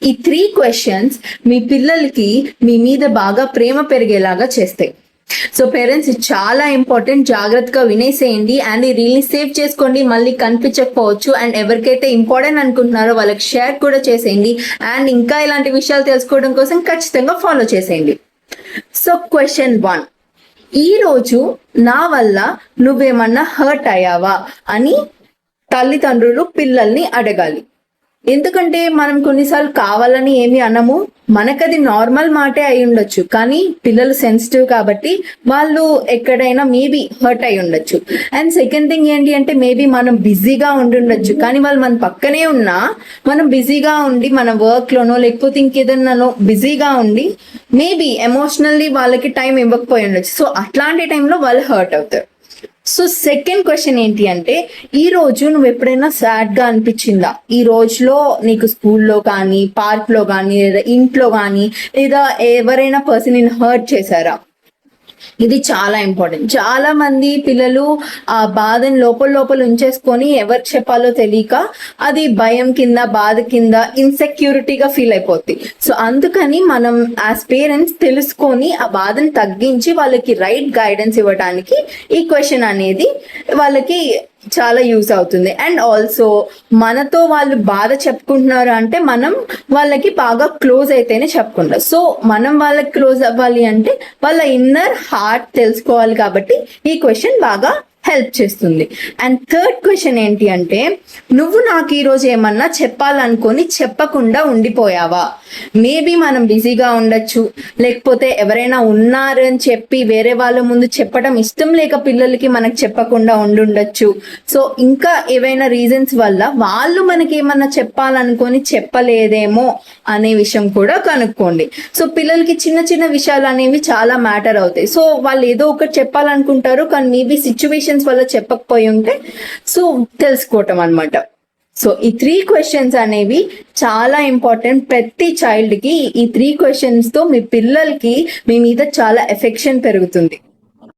ఈ 3 క్వశ్చన్స్ మీ పిల్లలకి మీ మీద బాగా ప్రేమ పెరిగేలాగా చేస్తాయి. సో పేరెంట్స్ ఇది చాలా ఇంపార్టెంట్, జాగ్రత్తగా వినేసేయండి అండ్ ఈ రీల్ని సేవ్ చేసుకోండి. మళ్ళీ కనిపించకపోవచ్చు అండ్ ఎవరికైతే ఇంపార్టెంట్ అనుకుంటున్నారో వాళ్ళకి షేర్ కూడా చేసేయండి అండ్ ఇంకా ఇలాంటి విషయాలు తెలుసుకోవడం కోసం ఖచ్చితంగా ఫాలో చేసేయండి. సో క్వశ్చన్ 1, ఈ రోజు నా వల్ల నువ్వేమన్నా హర్ట్ అయ్యావా అని తల్లిదండ్రులు పిల్లల్ని అడగాలి. ఎందుకంటే మనం కొన్నిసార్లు కావాలని ఏమి అనము, మనకది నార్మల్ మాటే అయి ఉండొచ్చు, కానీ పిల్లలు సెన్సిటివ్ కాబట్టి వాళ్ళు ఎక్కడైనా మేబీ హర్ట్ అయి ఉండొచ్చు. అండ్ సెకండ్ థింగ్ ఏంటి అంటే మేబీ మనం బిజీగా ఉండుండొచ్చు, కానీ వాళ్ళు మన పక్కనే ఉన్నా మనం బిజీగా ఉండి మన వర్క్ లోనో లేకపోతే ఇంకేదన్నానో బిజీగా ఉండి మేబీ ఎమోషనల్లీ వాళ్ళకి టైం ఇవ్వకపోయి ఉండొచ్చు. సో అట్లాంటి టైంలో వాళ్ళు హర్ట్ అవుతారు. సో సెకండ్ క్వశ్చన్ ఏంటి అంటే, ఈ రోజు నువ్వు ఎప్పుడైనా సాడ్ గా అనిపించిందా? ఈ రోజులో నీకు స్కూల్లో కానీ, పార్క్ లో కానీ, లేదా ఇంట్లో కానీ, లేదా ఎవరైనా పర్సన్ నిన్ను హర్ట్ చేశారా? ఇది చాలా ఇంపార్టెంట్. చాలా మంది పిల్లలు ఆ బాధని లోపల ఉంచేసుకొని ఎవరు చెప్పాలో తెలియక అది భయం కింద, బాధ కింద, ఇన్సెక్యూరిటీగా ఫీల్ అయిపోద్ది. సో అందుకని మనం యాజ్ పేరెంట్స్ తెలుసుకొని ఆ బాధను తగ్గించి వాళ్ళకి రైట్ గైడెన్స్ ఇవ్వడానికి ఈ క్వశ్చన్ అనేది వాళ్ళకి చాలా యూస్ అవుతుంది. అండ్ ఆల్సో మనతో వాళ్ళు బాధ చెప్పుకుంటున్నారు అంటే మనం వాళ్ళకి బాగా క్లోజ్ అయితేనే చెప్పుకుంటారు. సో మనం వాళ్ళకి క్లోజ్ అవ్వాలి అంటే వాళ్ళ ఇన్నర్ హార్ట్ తెలుసుకోవాలి, కాబట్టి ఈ క్వశ్చన్ బాగా హెల్ప్ చేస్తుంది. అండ్ థర్డ్ క్వశ్చన్ ఏంటి అంటే, నువ్వు నాకు ఈరోజు ఏమన్నా చెప్పాలనుకొని చెప్పకుండా ఉండిపోయావా? మేబీ మనం బిజీగా ఉండొచ్చు, లేకపోతే ఎవరైనా ఉన్నారు అని చెప్పి వేరే వాళ్ళ ముందు చెప్పడం ఇష్టం లేక పిల్లలకి మనకు చెప్పకుండా ఉండుండొచ్చు. సో ఇంకా ఏవైనా రీజన్స్ వల్ల వాళ్ళు మనకి ఏమన్నా చెప్పాలనుకొని చెప్పలేదేమో అనే విషయం కూడా కనుక్కోండి. సో పిల్లలకి చిన్న చిన్న విషయాలు అనేవి చాలా మ్యాటర్ అవుతాయి. సో వాళ్ళు ఏదో ఒకటి చెప్పాలనుకుంటారు, కానీ మేబీ సిచ్యువేషన్ వల్ల చెప్పకపోయి ఉంటే సో తెలుసుకోవటం అన్నమాట. సో ఈ 3 క్వశ్చన్స్ అనేవి చాలా ఇంపార్టెంట్. ప్రతి చైల్డ్ కి ఈ 3 క్వశ్చన్స్ తో మీ పిల్లలకి మీ మీద చాలా ఎఫెక్షన్ పెరుగుతుంది.